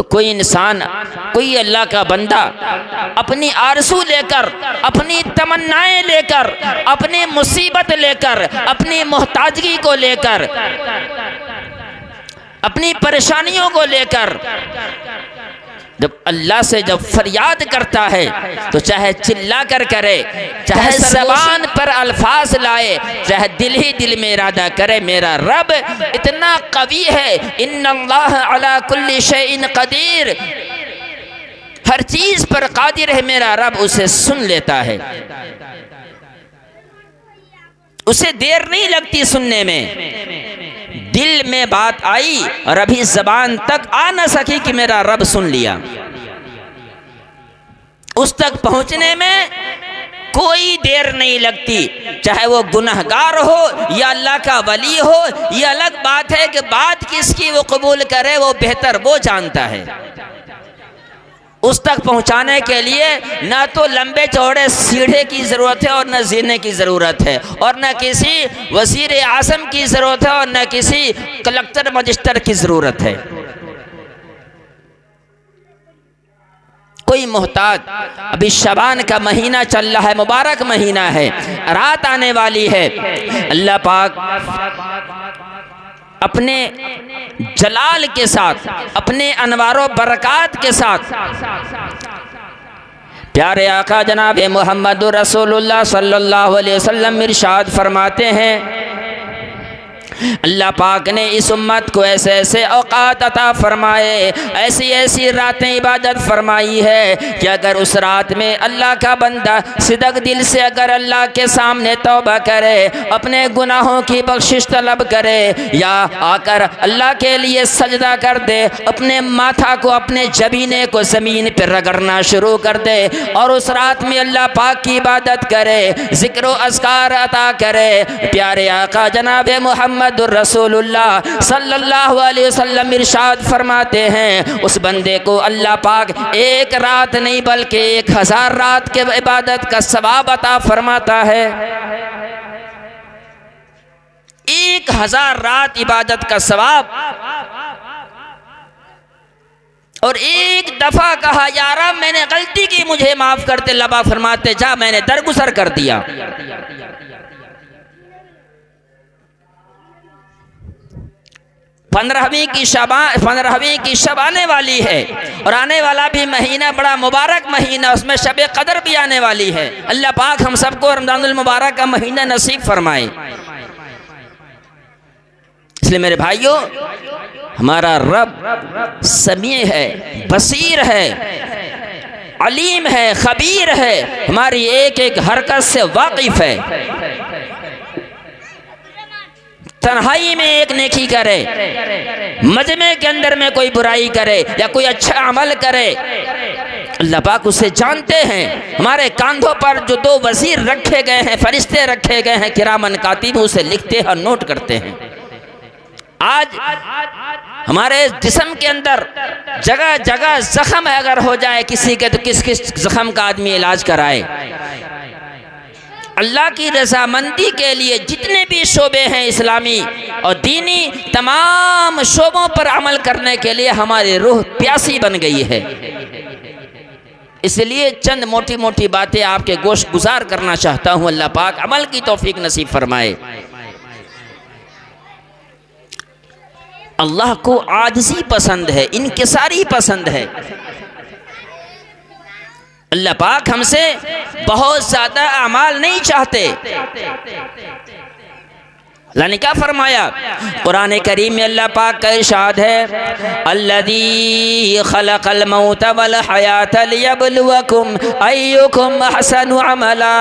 तो कोई इंसान, कोई अल्लाह का बंदा अपनी आरज़ू लेकर, अपनी तमन्नाएं लेकर, अपनी मुसीबत लेकर, अपनी मोहताजगी को लेकर, अपनी परेशानियों को लेकर जब अल्लाह से जब फरियाद करता है तो चाहे चिल्ला कर करे, चाहे ज़बान पर अल्फाज लाए, चाहे दिल ही दिल में इरादा करे, मेरा रब इतना कवी है, इन्नल्लाह अला कुल्ली शैइन कदीर, हर चीज पर कादिर है मेरा रब, उसे सुन लेता है, उसे देर नहीं लगती सुनने में। दिल में बात आई और अभी जबान तक आ न सकी कि मेरा रब सुन लिया, उस तक पहुंचने में कोई देर नहीं लगती। चाहे वो गुनहगार हो या अल्लाह का वली हो, ये अलग बात है कि बात किसकी वो कबूल करे, वो बेहतर वो जानता है। उस तक पहुंचाने के लिए ना तो लंबे चौड़े सीढ़े की ज़रूरत है और न जीने की ज़रूरत है, और न किसी वज़ीर आज़म की ज़रूरत है और न किसी कलेक्टर मजिस्टर की ज़रूरत है। कोई मोहताज, अभी शबान का महीना चल रहा है, मुबारक महीना है, रात आने वाली है। अल्लाह पाक अपने जलाल के साथ, अपने अनवारो बरकात के साथ प्यारे आका जनाब मोहम्मद रसूलुल्लाह सल्लल्लाहु अलैहि वसल्लम इरशाद फरमाते हैं, अल्लाह पाक ने इस उम्मत को ऐसे ऐसे औकात अता फरमाए, ऐसी ऐसी रातें इबादत फरमाई है कि अगर उस रात में अल्लाह का बंदा सिदक दिल से अगर अल्लाह के सामने तौबा करे, अपने गुनाहों की बख्शिश तलब करे, या आकर अल्लाह के लिए सजदा कर दे, अपने माथा को, अपने जबीने को ज़मीन पर रगड़ना शुरू कर दे और उस रात में अल्लाह पाक की इबादत करे, ज़िक्र व अज़कार अता करे, प्यारे आका जनाब मोहम्मद रसूलुल्लाह सल्लल्लाहु अलैहि वसल्लम इरशाद फरमाते हैं, उस बंदे को अल्लाह पाक एक रात नहीं बल्कि 1000 रात के इबादत का सवाब अता फरमाता है। 1000 रात इबादत का सवाब। और एक दफा कहा, या रब मैंने गलती की, मुझे माफ करते, लबा फरमाते, जा मैंने दरगुजर कर दिया। 15वीं की शब आने वाली है और आने वाला भी महीना बड़ा मुबारक महीना, उसमें शब कदर भी आने वाली है। अल्लाह पाक हम सबको रमज़ानुल मुबारक का महीना नसीब फरमाए। इसलिए मेरे भाइयों, हमारा रब समीअ है, बसीर है, अलीम है, खबीर है, हमारी एक एक हरकत से वाकिफ है। तन्हाई में एक नेकी करे, मजमे के अंदर में कोई बुराई करे या कोई अच्छा अमल करे, अल्लाह पाक उसे जानते हैं। हमारे कांधों पर जो 2 वज़ीर रखे गए हैं, फरिश्ते रखे गए हैं, किरामन कातिब, उसे लिखते हैं और नोट करते हैं। आज हमारे जिस्म के अंदर जगह जगह जख्म अगर हो जाए किसी के, तो किस किस जख्म का आदमी इलाज कराए। अल्लाह की रज़ामंदी के लिए जितने भी शोबे हैं इस्लामी और दीनी, तमाम शोबों पर अमल करने के लिए हमारी रूह प्यासी बन गई है। इसलिए चंद मोटी मोटी बातें आपके गोश गुजार करना चाहता हूँ। अल्लाह पाक अमल की तौफीक नसीब फरमाए। अल्लाह को आजिज़ी पसंद है, इनकिसारी पसंद है। अल्लाह पाक हमसे बहुत ज़्यादा अमाल नहीं चाहते। अल्लाह ने क्या फरमाया कुरान करीम में? अल्लाह पाक का इरशाद है, अल्लज़ी खलक़ल मौत वल हयात लियब्लुवकुम अय्युकुम अहसनु अमला।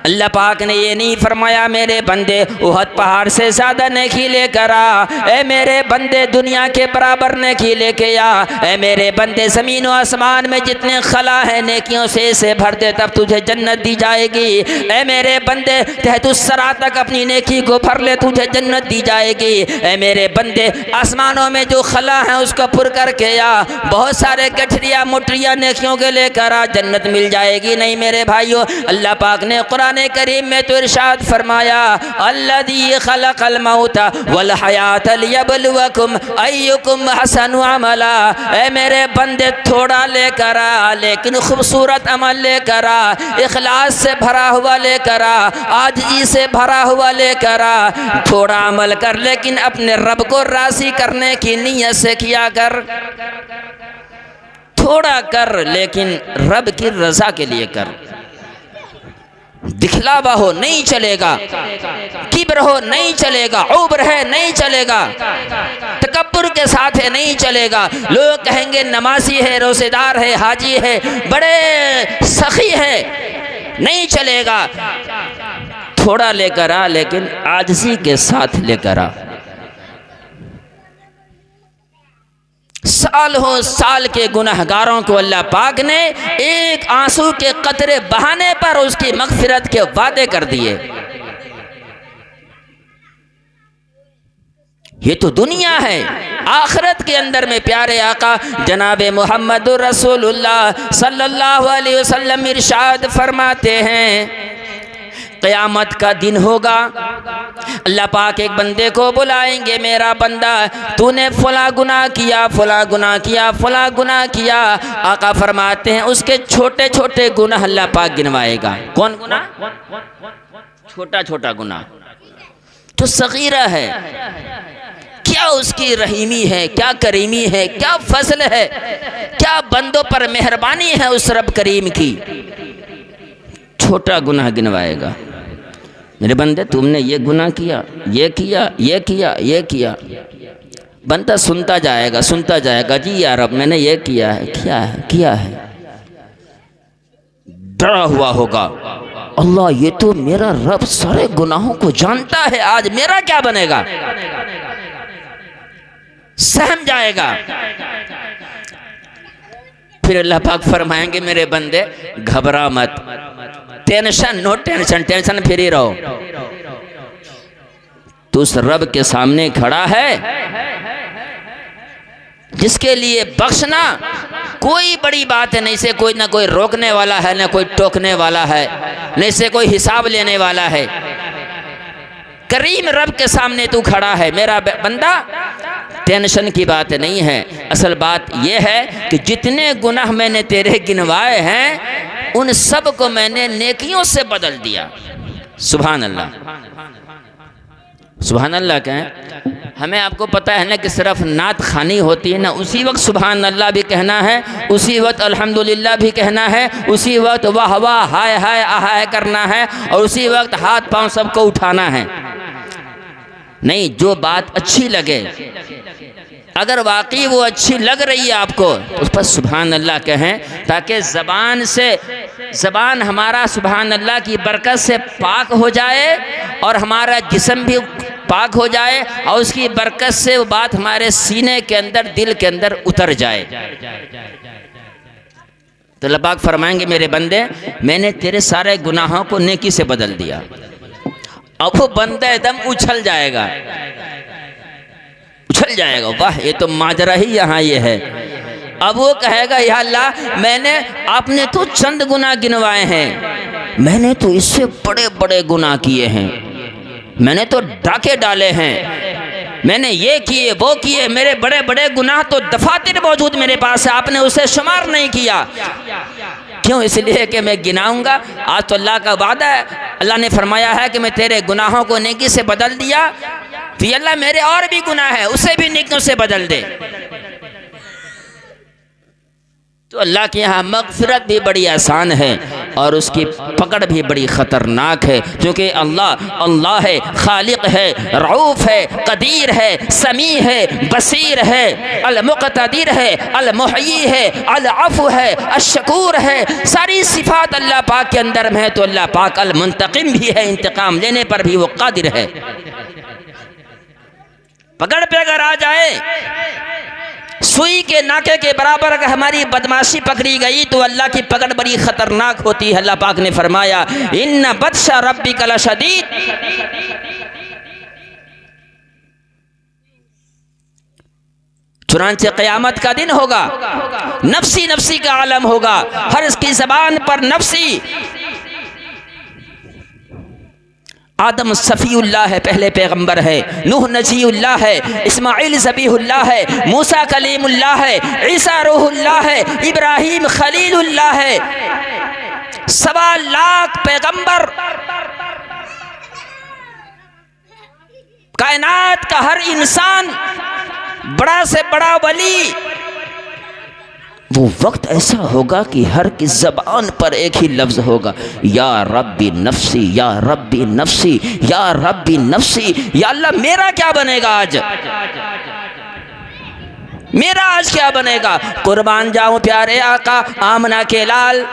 अल्लाह पाक ने ये नहीं फरमाया मेरे बंदे उहद पहाड़ से ज़्यादा नेकी लेकर आ, ए मेरे बंदे दुनिया के बराबर नेकी लेके आ, ए मेरे बंदे ज़मीन व आसमान में जितने खला है नेकियों से भर दे, तब तुझे जन्नत दी जाएगी। ए मेरे बंदे तहतुस्सरा तक अपनी नेकी को भर ले, तुझे जन्नत दी जाएगी। ए मेरे बंदे आसमानों में जो खला है उसको पुर करके आ, बहुत सारे गठरिया मुठरिया नेकियों के लेकर आ, जन्नत मिल जाएगी। नहीं मेरे भाइयों, अल्लाह पाक ने कुरान करीम में तो इरशाद फरमाया अल्लज़ी खलक़ल मौत वल हयात लियब्लुवकुम अय्युकुम अहसनु अमला। ऐ मेरे बंदे थोड़ा लेकर आ लेकिन खूबसूरत अमल लेकर आ, इखलास से भरा हुआ लेकर आ, आजिज़ी से भरा हुआ लेकर आ। थोड़ा अमल कर लेकिन अपने रब को राज़ी करने की नीयत से किया कर। थोड़ा कर लेकिन रब की रजा के लिए कर। दिखलावा हो नहीं चलेगा, किब्र हो नहीं चलेगा, उब्र है नहीं चलेगा, तकब्बुर के साथ है नहीं चलेगा। लोग कहेंगे नमाजी है, रोज़ेदार है, हाजी है, बड़े सखी है, नहीं चलेगा। थोड़ा लेकर आ लेकिन आजिज़ी के साथ लेकर आ। साल हो साल के गुनहगारों को अल्लाह पाक ने एक आंसू के कतरे बहाने पर उसकी मग़फ़िरत के वादे कर दिए। ये तो दुनिया है। आखिरत के अंदर में प्यारे आका जनाब मोहम्मद रसूलुल्लाह सल्लल्लाहु अलैहि वसल्लम इरशाद फरमाते हैं क़यामत का दिन होगा, अल्लाह पाक एक बंदे को बुलाएंगे, मेरा बंदा तूने फला गुनाह किया, फला गुनाह किया, फला गुनाह किया। आका फरमाते हैं उसके छोटे छोटे गुनाह अल्लाह पाक गिनवाएगा। कौन गुनाह? छोटा छोटा गुनाह तो सगीरा है। क्या उसकी रहीमी है, क्या करीमी है, क्या फजल है, क्या बंदों पर मेहरबानी है उस रब करीम की। छोटा गुनाह गिनवाएगा, मेरे बंदे तुमने ये गुनाह किया, ये किया, ये किया, ये किया। बंदा सुनता जाएगा, सुनता जाएगा, जी या रब मैंने ये किया है, किया है। डरा हुआ होगा, अल्लाह ये तो मेरा रब सारे गुनाहों को जानता है, आज मेरा क्या बनेगा। सहम जाएगा। फिर अल्लाह पाक फरमाएंगे मेरे बंदे घबरा मत, tension no tension, tension free रहो। तू उस रब के सामने खड़ा है जिसके लिए बख्शना कोई बड़ी बात है नहीं, से कोई ना कोई रोकने वाला है, ना कोई टोकने वाला है, नहीं से कोई हिसाब लेने वाला है। करीम रब के सामने तू खड़ा है मेरा बंदा। टेंशन की बात नहीं है, असल बात यह है कि जितने गुनाह मैंने तेरे गिनवाए हैं उन सब को मैंने नेकियों से बदल दिया। सुभान अल्लाह, सुभान अल्लाह कहें। हमें आपको पता है ना कि सिर्फ नात खानी होती है ना, उसी वक्त सुभान अल्लाह भी कहना है, उसी वक्त अल्हम्दुलिल्लाह भी कहना है, उसी वक्त वाह वाह हाय हाय आहाय करना है, और उसी वक्त हाथ पांव सबको उठाना है। नहीं, जो बात अच्छी लगे, अगर वाकई वो अच्छी लग रही है आपको तो उस पर सुभान अल्लाह कहें, ताकि ज़बान हमारा सुभान अल्लाह की बरकत से पाक हो जाए और हमारा जिस्म भी पाक हो जाए और उसकी बरकत से वो बात हमारे सीने के अंदर, दिल के अंदर उतर जाए। तो अल्लाह पाक फरमाएंगे मेरे बंदे मैंने तेरे सारे गुनाहों को नेकी से बदल दिया। अब वो बंदा एकदम उछल जाएगा, उछल जाएगा, वाह ये तो माजरा ही यहाँ ये है। अब वो कहेगा या अल्लाह मैंने, आपने तो चंद गुनाह गिनवाए हैं, मैंने तो इससे बड़े बड़े गुनाह किए हैं, मैंने तो डाके डाले हैं, मैंने ये किए वो किए, मेरे बड़े बड़े गुनाह तो दफातर मौजूद मेरे पास है, आपने उसे शुमार नहीं किया। क्यों? इसलिए कि मैं गिनाऊंगा। आज तो अल्लाह का वादा है, अल्लाह ने फरमाया है कि मैं तेरे गुनाहों को नेकी से बदल दिया, तो अल्लाह मेरे और भी गुनाह है उसे भी नेकियों से बदल दे। तो अल्लाह के यहाँ मग़फ़िरत भी बड़ी आसान है और उसकी पकड़ भी बड़ी ख़तरनाक है, क्योंकि अल्लाह है, खालिक है, रऊफ़ है, क़दीर है, समी है, बसीर है, अल-मुक़तदिर है, अल-मुहय्यी है, अल-अफ़ू है, अश-शकूर है। सारी सिफ़ात अल्लाह पाक के अंदर में है। तो अल्लाह पाक अल-मुंतक़िम भी है, इंतकाम लेने पर भी वो क़ादिर है। पकड़ पे अगर आ जाए, सुई के नाके के बराबर अगर हमारी बदमाशी पकड़ी गई तो अल्लाह की पकड़ बड़ी खतरनाक होती है। अल्लाह पाक ने फरमाया इन्ना बत्शा रब्बिका लशदीद, चुनांचे क़यामत का दिन होगा, नफ्सी नफ्सी का आलम होगा, हर इसकी ज़बान पर नफ्सी आदम सफ़ीउल्लाह है, पहले पैगंबर है, नूह नजीउल्लाह है, इस्माइल ज़बीहुल्लाह है, मूसा कलीमुल्लाह है, ईसा रूहुल्लाह है, इब्राहीम खलीलुल्लाह है। 1.25 लाख पैगंबर, कायनात का हर इंसान, बड़ा से बड़ा वली। वो वक्त ऐसा होगा कि हर की ज़बान पर एक ही लफ्ज़ होगा, या रब्बी नफ्सी, या रब्बी नफ्सी, या रब्बी नफ्सी। या अल्लाह मेरा क्या बनेगा आज, मेरा आज क्या बनेगा। कुर्बान जाऊं प्यारे आका आमना के लाल,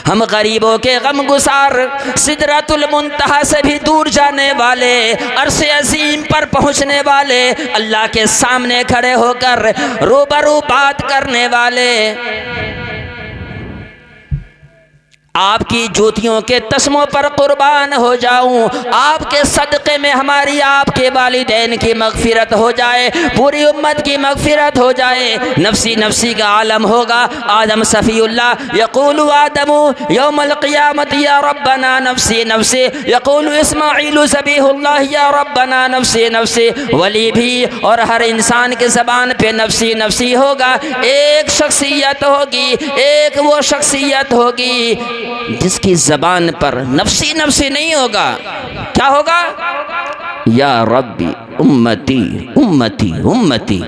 हम गरीबों के गम गुसार, सिदरतुल मुंतहा से भी दूर जाने वाले, अर्श अज़ीम पर पहुँचने वाले, अल्लाह के सामने खड़े होकर रूबरू बात करने वाले, आपकी जूतियों के तस्मों पर कुर्बान हो जाऊं। आपके सदक़े में हमारी आपके वालिदैन की मग़फ़िरत हो जाए, पूरी उम्मत की मग़फ़िरत हो जाए। नफ्सी नफ्सी का आलम होगा। आदम सफ़ीउल्लाह यक़ूलु आदमु यौमल क़ियामत या रब्बना नफ्सी नफ्सी, यक़ूलु इस्माईलु ज़बीहुल्लाह या रब्बना नफ्सी नफ्सी। वली भी और हर इंसान के ज़बान पे नफ्सी नफ्सी होगा। एक शख्सियत होगी, एक वो शख्सियत होगी जिसकी ज़बान पर नफ्सी नफ्सी नहीं होगा। क्या होगा? या रब्बी उम्मती उम्मती उम्मती।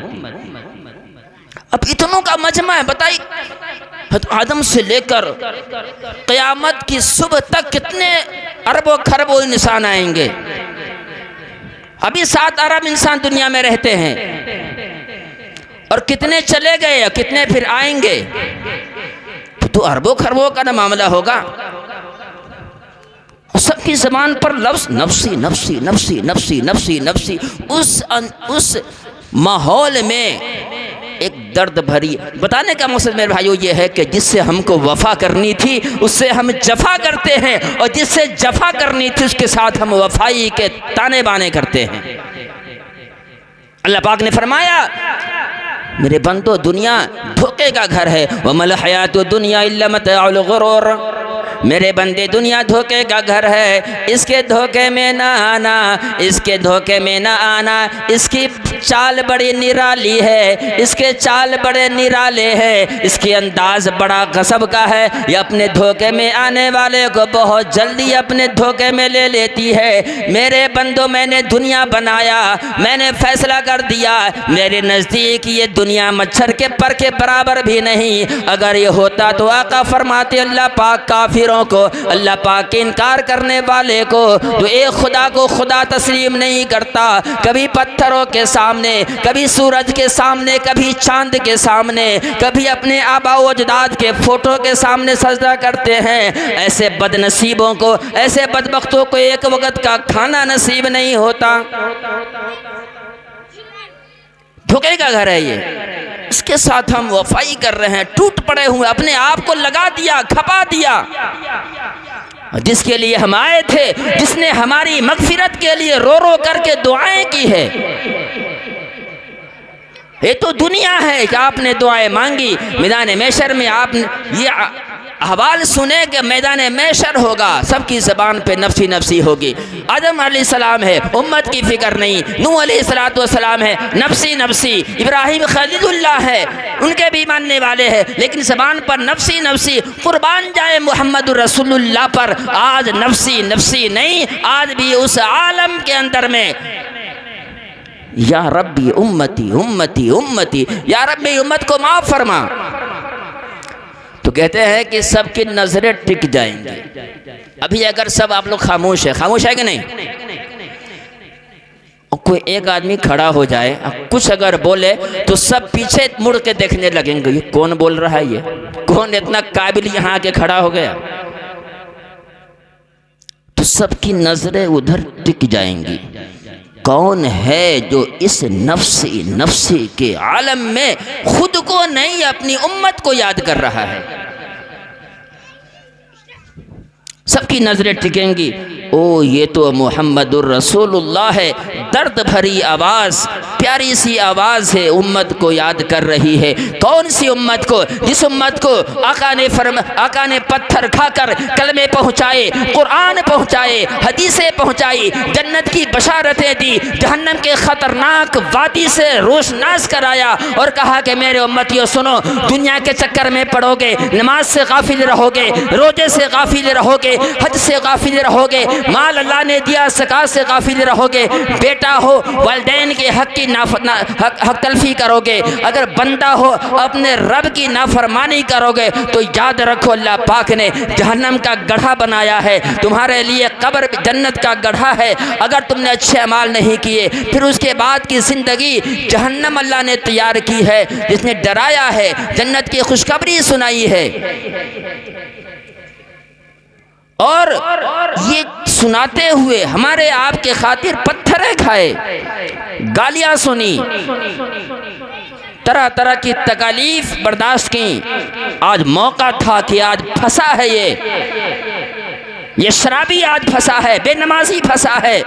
अब इतनों का मजमा है, बताइए आदम से लेकर क़यामत की सुबह तक कितने अरबों खरबों इंसान आएंगे। अभी 7 अरब इंसान दुनिया में रहते हैं, और कितने चले गए और कितने फिर आएंगे, तो अरबों खरबों का ना मामला होगा। सबकी ज़बान पर लफ्ज़ नफ्सी नफ्सी नफ्सी नफ्सी नफ्सी नफ्सी। उस माहौल में एक दर्द भरी, बताने का मकसद मेरे भाइयों ये है कि जिससे हमको वफ़ा करनी थी उससे हम जफ़ा करते हैं, और जिससे जफ़ा करनी थी उसके साथ हम वफ़ाई के ताने बाने करते हैं। अल्लाह पाक ने फरमाया, मेरे बंदो दुनिया धोखे का घर है, वमल हयातु दुनिया इल्ला मताउल गुरूर। मेरे बंदे दुनिया धोखे का घर है, इसके धोखे में ना आना, इसके धोखे में ना आना। इसकी चाल बड़ी निराली है, इसके चाल बड़े निराले हैं, इसके अंदाज बड़ा गज़ब का है। ये अपने धोखे में आने वाले को बहुत जल्दी अपने धोखे में ले लेती है। मेरे बंदो मैंने दुनिया बनाया, मैंने फैसला कर दिया, मेरे नज़दीक ये दुनिया मच्छर के पर के बराबर भी नहीं। अगर ये होता तो आका फरमाते अल्लाह पाक काफिरों को, अल्लाह पाक के इनकार करने वाले को, जो एक खुदा को खुदा तस्लीम नहीं करता, कभी पत्थरों के सामने, कभी सूरज के सामने, कभी चांद के सामने, कभी अपने आबा व अजदाद के फ़ोटो के सामने सजदा करते हैं, ऐसे बदनसीबों को, ऐसे बदबख्तों को एक वक्त का खाना नसीब नहीं होता। धोखे का घर है ये, इसके साथ हम वफाई कर रहे हैं, टूट पड़े हुए, अपने आप को लगा दिया, खपा दिया। जिसके लिए हम आए थे, जिसने हमारी मगफिरत के लिए रो रो करके दुआएं की है, ये तो दुनिया है कि आपने दुआएं मांगी, मैदान महशर में आप ये अहवाल सुने कि मैदान महशर होगा, सबकी ज़बान पे नफ्सी नफ्सी होगी। आदम अलैहिस्सलाम है, उम्मत की फ़िक्र नहीं। नूह अलैहिस्सलाम है, नफ्सी नफ्सी। इब्राहीम खलीलुल्लाह है, उनके भी मानने वाले हैं, लेकिन ज़बान पर नफ्सी नफ्सी। कुर्बान जाए मोहम्मद रसूलुल्लाह पर, आज नफ्सी नफ्सी नहीं, आज भी उस आलम के अंदर में या रब्बी उम्मती उम्मती उम्मती, या रब्बी उम्मत को माफ़ फरमा। तो कहते हैं कि सबकी नजरें टिक जाएंगी। अभी अगर सब आप लोग खामोश है कि नहीं, और कोई एक आदमी खड़ा हो जाए, कुछ अगर बोले तो सब पीछे मुड़ के देखने लगेंगे, ये कौन बोल रहा है, ये कौन इतना काबिल यहाँ के खड़ा हो गया। तो सबकी नजरें उधर टिक जाएंगी, कौन है जो इस नफ्सी नफ्सी के आलम में खुद को नहीं अपनी उम्मत को याद कर रहा है। सबकी नजरें टिकेंगी, ओ ये तो मुहम्मदुर रसूलुल्लाह है। दर्द भरी आवाज़, प्यारी सी आवाज़ है, उम्मत को याद कर रही है। कौन सी उम्मत को? जिस उम्मत को आका ने पत्थर खाकर कलमे पहुँचाए, कुरान पहुँचाए, हदीसें पहुँचाई, जन्नत की बशारतें दी, जहन्नम के ख़तरनाक वादी से रोशनास कराया और कहा कि मेरे उम्मतियों सुनो, दुनिया के चक्कर में पड़ोगे, नमाज से गाफिल रहोगे, रोजे से गाफिल रहोगे, हज से गाफिल रहोगे, माल अल्लाह ने दिया ज़कात से गाफिल रहोगे, बेटा हो वालिदैन के हक की हक तलफी करोगे, अगर बंदा हो अपने रब की नाफरमानी करोगे, तो याद रखो अल्लाह पाक ने जहन्नम का गड्ढा बनाया है, तुम्हारे लिए कब्र जन्नत का गड्ढा है। अगर तुमने अच्छे अमाल नहीं किए, फिर उसके बाद की ज़िंदगी जहन्नम अल्लाह ने तैयार की है, जिसने डराया है, जन्नत की खुशखबरी सुनाई है। और ये सुनाते हुए हमारे आपके खातिर पत्थरें खाए, गालियां सुनी, तरह तरह की तकालीफ बर्दाश्त की। आज मौका था कि आज फंसा है ये शराबी आज फंसा है, बेनमाजी फंसा है।